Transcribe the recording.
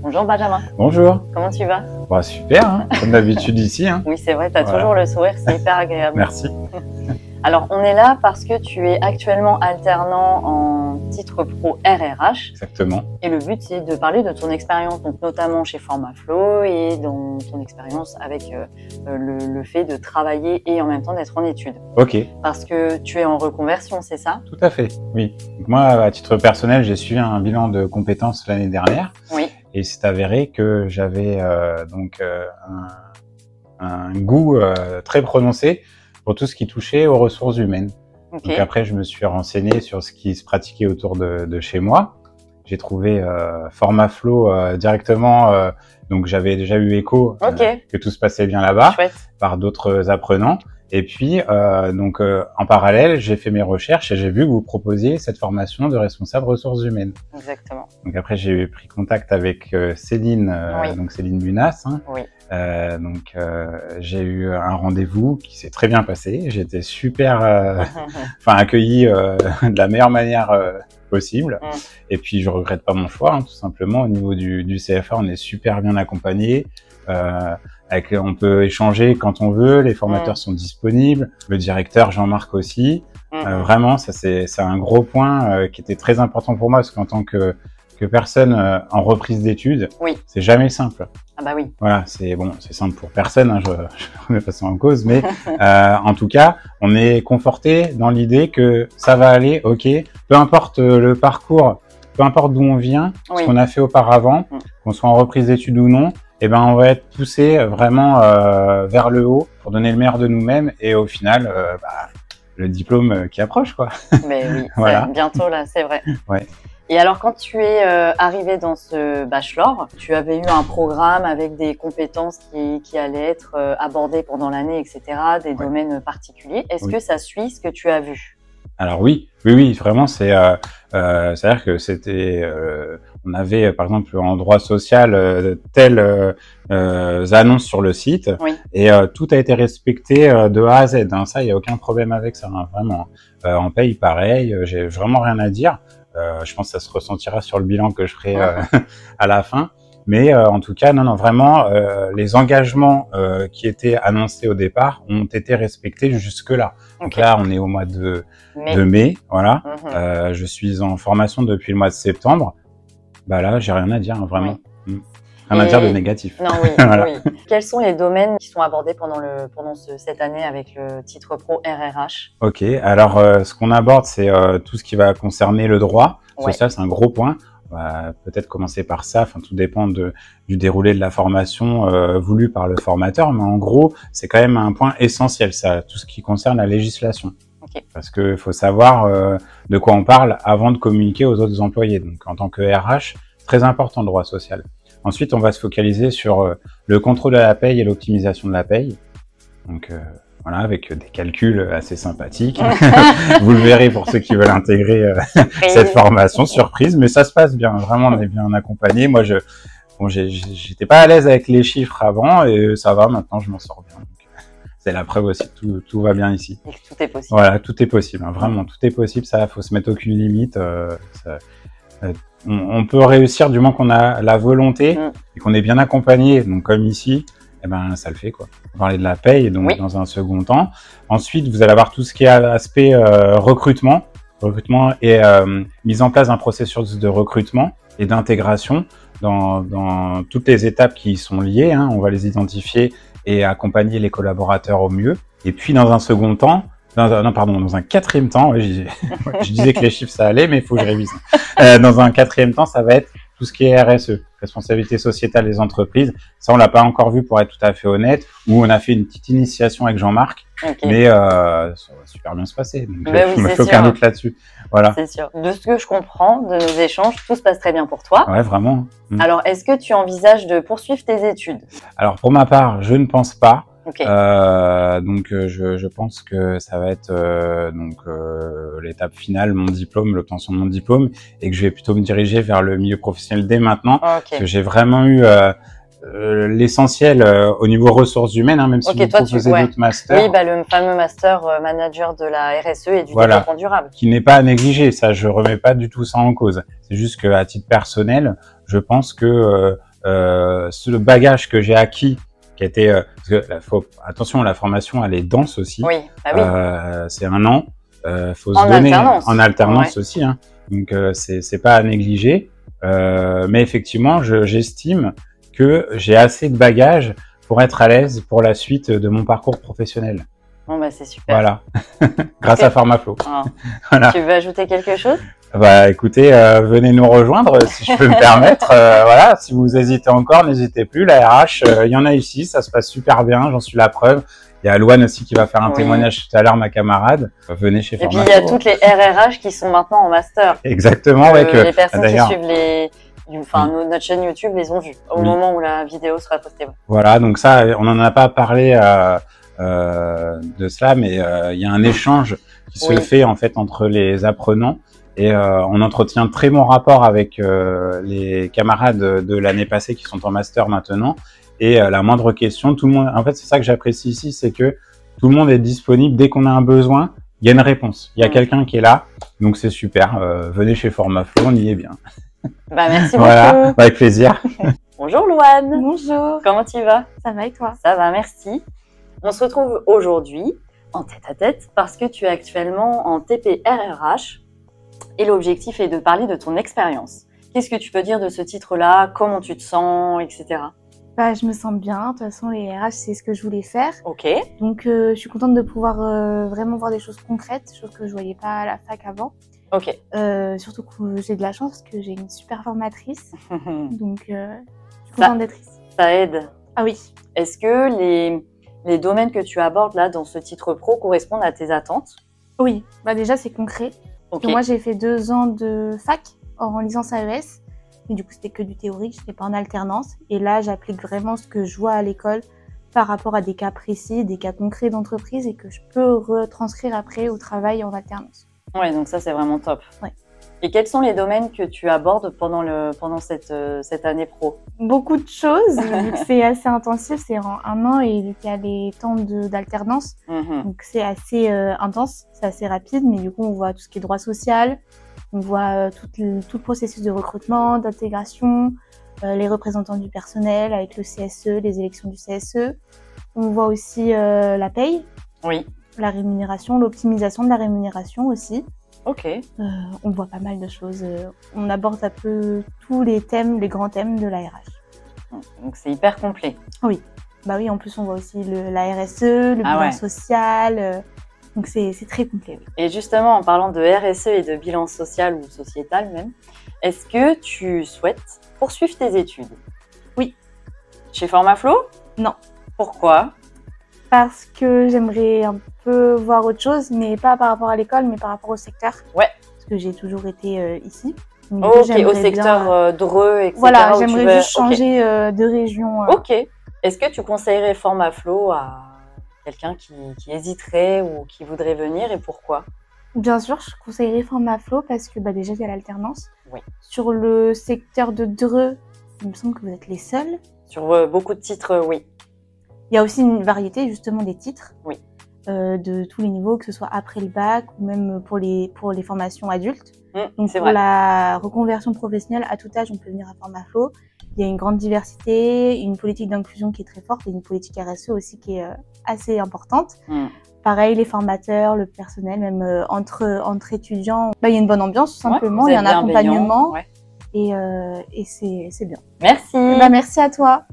Bonjour Benjamin. Bonjour. Comment tu vas? Bah, super, hein, comme d'habitude ici. Hein. Oui, c'est vrai, tu as toujours le sourire, c'est hyper agréable. Merci. Alors, on est là parce que tu es actuellement alternant en titre pro RRH. Exactement. Et le but, c'est de parler de ton expérience, donc notamment chez Formaflow et dans ton expérience avec le fait de travailler et en même temps d'être en études. Ok. Parce que tu es en reconversion, c'est ça? Tout à fait, oui. Donc moi, à titre personnel, j'ai suivi un bilan de compétences l'année dernière. Oui. Et c'est avéré que j'avais un goût très prononcé pour tout ce qui touchait aux ressources humaines. Okay. Donc après, je me suis renseigné sur ce qui se pratiquait autour de chez moi. J'ai trouvé Formaflow directement, donc j'avais déjà eu écho que tout se passait bien là-bas par d'autres apprenants. Et puis, en parallèle, j'ai fait mes recherches et j'ai vu que vous proposiez cette formation de responsable ressources humaines. Exactement. Donc après, j'ai pris contact avec Céline, donc Céline Bunas. Hein. Oui. J'ai eu un rendez-vous qui s'est très bien passé. J'ai été super, accueilli de la meilleure manière possible. Et puis, je regrette pas mon choix, hein, tout simplement. Au niveau du CFA, on est super bien accompagné. On peut échanger quand on veut, les formateurs sont disponibles, le directeur Jean-Marc aussi. Vraiment, ça c'est un gros point qui était très important pour moi parce qu'en tant que personne en reprise d'études, c'est jamais simple. Ah bah oui. Voilà, c'est simple pour personne, hein, je remets pas ça en cause, mais en tout cas, on est conforté dans l'idée que ça va aller, ok, peu importe le parcours, peu importe d'où on vient, ce qu'on a fait auparavant, qu'on soit en reprise d'études ou non, eh ben on va être poussé vraiment vers le haut pour donner le meilleur de nous-mêmes et au final, le diplôme qui approche, quoi. Mais oui, voilà. Bientôt là, c'est vrai. Ouais. Et alors, quand tu es arrivé dans ce bachelor, tu avais eu un programme avec des compétences qui allaient être abordées pendant l'année, etc., des domaines particuliers. Est-ce que ça suit ce que tu as vu? Alors oui, vraiment, c'est-à-dire que c'était, on avait par exemple en droit social telles annonces sur le site et tout a été respecté de A à Z. Hein, ça, il y a aucun problème avec ça, hein, vraiment. En paye, pareil, j'ai vraiment rien à dire. Je pense que ça se ressentira sur le bilan que je ferai à la fin. Mais en tout cas, non, vraiment, les engagements qui étaient annoncés au départ ont été respectés jusque-là. Donc là, on est au mois de mai, voilà. Je suis en formation depuis le mois de septembre. Bah là, j'ai rien à dire, hein, vraiment. Rien à dire de négatif. Non, voilà. Quels sont les domaines qui sont abordés pendant cette année avec le titre pro RRH? Ok, alors ce qu'on aborde, c'est tout ce qui va concerner le droit social, c'est un gros point. On va peut-être commencer par ça, enfin tout dépend du déroulé de la formation voulue par le formateur, mais en gros, c'est quand même un point essentiel, ça, tout ce qui concerne la législation. Parce qu'il faut savoir de quoi on parle avant de communiquer aux autres employés. Donc en tant que RH, très important le droit social. Ensuite, on va se focaliser sur le contrôle de la paye et l'optimisation de la paye. Donc voilà, avec des calculs assez sympathiques. Vous le verrez pour ceux qui veulent intégrer cette formation, surprise, mais ça se passe bien. Vraiment, on est bien accompagné. Moi, j'étais pas à l'aise avec les chiffres avant et ça va, maintenant je m'en sors bien. C'est la preuve aussi que tout va bien ici. Et que tout est possible. Voilà, tout est possible, hein, vraiment, tout est possible. Ça, faut se mettre aucune limite. On peut réussir du moment qu'on a la volonté et qu'on est bien accompagné. Donc comme ici, eh ben ça le fait, quoi. On va parler de la paye, donc dans un second temps. Ensuite, vous allez avoir tout ce qui est aspect recrutement et mise en place d'un processus de recrutement et d'intégration dans toutes les étapes qui sont liées. Hein. On va les identifier et accompagner les collaborateurs au mieux. Et puis dans un second temps, dans un quatrième temps, je disais que les chiffres ça allait, mais il faut que je révise. Dans un quatrième temps, ça va être tout ce qui est RSE, responsabilité sociétale des entreprises. Ça, on l'a pas encore vu pour être tout à fait honnête, où on a fait une petite initiation avec Jean-Marc, mais ça va super bien se passer. Donc, je me fais aucun doute là-dessus. Voilà. C'est sûr. De ce que je comprends de nos échanges, tout se passe très bien pour toi. Ouais, vraiment. Alors, est-ce que tu envisages de poursuivre tes études? Alors, pour ma part, je ne pense pas. Je pense que ça va être l'étape finale, mon diplôme, l'obtention de mon diplôme, et que je vais plutôt me diriger vers le milieu professionnel dès maintenant, parce que j'ai vraiment eu l'essentiel au niveau ressources humaines, hein, même si vous proposez d'autres masters. Oui, le fameux master manager de la RSE et du développement durable. Qui n'est pas à négliger, ça je remets pas du tout ça en cause. C'est juste que à titre personnel, je pense que ce bagage que j'ai acquis, qui a été, parce que attention, la formation, elle est dense aussi. Oui, bah oui. C'est 1 an. Faut se donner en alternance aussi. Hein. Donc c'est pas à négliger. Mais effectivement, j'estime que j'ai assez de bagages pour être à l'aise pour la suite de mon parcours professionnel. Bon bah c'est super. Voilà, grâce à Formaflow. Ah. Voilà. Tu veux ajouter quelque chose? Bah écoutez, venez nous rejoindre si je peux me permettre. Voilà, si vous hésitez encore, n'hésitez plus. La RH, il y en a ici, ça se passe super bien, j'en suis la preuve. Il y a Louane aussi qui va faire un témoignage tout à l'heure, ma camarade. Venez chez Formaflow. Et puis il y a toutes les RRH qui sont maintenant en master. Exactement, ouais. Les personnes qui suivent notre chaîne YouTube les ont vus au moment où la vidéo sera postée. Voilà, donc ça, on n'en a pas parlé de cela, mais il y a un échange qui se fait en fait entre les apprenants et on entretient très bon rapport avec les camarades de l'année passée qui sont en master maintenant. Et la moindre question, tout le monde. En fait, c'est ça que j'apprécie ici, c'est que tout le monde est disponible dès qu'on a un besoin. Il y a une réponse. Il y a quelqu'un qui est là, donc c'est super. Venez chez Formaflow, on y est bien. Bah merci beaucoup. Voilà, avec plaisir. Bonjour Louane. Bonjour. Comment tu vas? Ça va et toi? Ça va, merci. On se retrouve aujourd'hui en tête-à-tête parce que tu es actuellement en TP-RRH et l'objectif est de parler de ton expérience. Qu'est-ce que tu peux dire de ce titre-là? Comment tu te sens, etc. Bah, je me sens bien. De toute façon, les RH, c'est ce que je voulais faire. Ok. Donc, je suis contente de pouvoir vraiment voir des choses concrètes, choses que je voyais pas à la fac avant. Ok. Surtout que j'ai de la chance parce que j'ai une super formatrice. Donc, je suis contente d'être ici. Ça aide. Ah oui. Est-ce que les domaines que tu abordes là dans ce titre pro correspondent à tes attentes? Oui. Bah déjà, c'est concret. Okay. Moi, j'ai fait 2 ans de fac en licence AES. Et du coup, c'était que du théorique, je n'étais pas en alternance. Et là, j'applique vraiment ce que je vois à l'école par rapport à des cas précis, des cas concrets d'entreprise et que je peux retranscrire après au travail en alternance. Ouais, donc ça, c'est vraiment top. Ouais. Et quels sont les domaines que tu abordes pendant cette année pro? Beaucoup de choses, vu que c'est assez intensif, c'est en 1 an et vu qu'il y a les temps d'alternance, donc c'est assez intense, c'est assez rapide, mais du coup, on voit tout ce qui est droit social, on voit tout le processus de recrutement, d'intégration, les représentants du personnel avec le CSE, les élections du CSE. On voit aussi la paye, la rémunération, l'optimisation de la rémunération aussi. Ok. On voit pas mal de choses. On aborde un peu tous les thèmes, les grands thèmes de la RH. Donc c'est hyper complet. Oui. Bah oui, en plus on voit aussi la RSE, le bilan social. Donc c'est très complet. Oui. Et justement, en parlant de RSE et de bilan social ou sociétal même, est-ce que tu souhaites poursuivre tes études? Oui. Chez Formaflow? Non. Pourquoi? Parce que j'aimerais un peu voir autre chose, mais pas par rapport à l'école, mais par rapport au secteur. Ouais. Parce que j'ai toujours été ici. Donc, ok, au secteur Dreux, etc. Voilà, j'aimerais juste changer de région. Ok. Est-ce que tu conseillerais Formaflow à quelqu'un qui hésiterait ou qui voudrait venir et pourquoi? Bien sûr, je conseillerais Formaflow parce que déjà, il y a l'alternance. Oui. Sur le secteur de Dreux, il me semble que vous êtes les seuls. Sur beaucoup de titres, oui. Il y a aussi une variété justement des titres. Oui. De tous les niveaux, que ce soit après le bac ou même pour les formations adultes. Donc pour vrai. la reconversion professionnelle, à tout âge, on peut venir à Formaflow. Il y a une grande diversité, une politique d'inclusion qui est très forte et une politique RSE aussi qui est assez importante. Pareil, les formateurs, le personnel, même entre étudiants, il y a une bonne ambiance tout simplement, il y a un accompagnement et c'est bien. Merci. Merci à toi.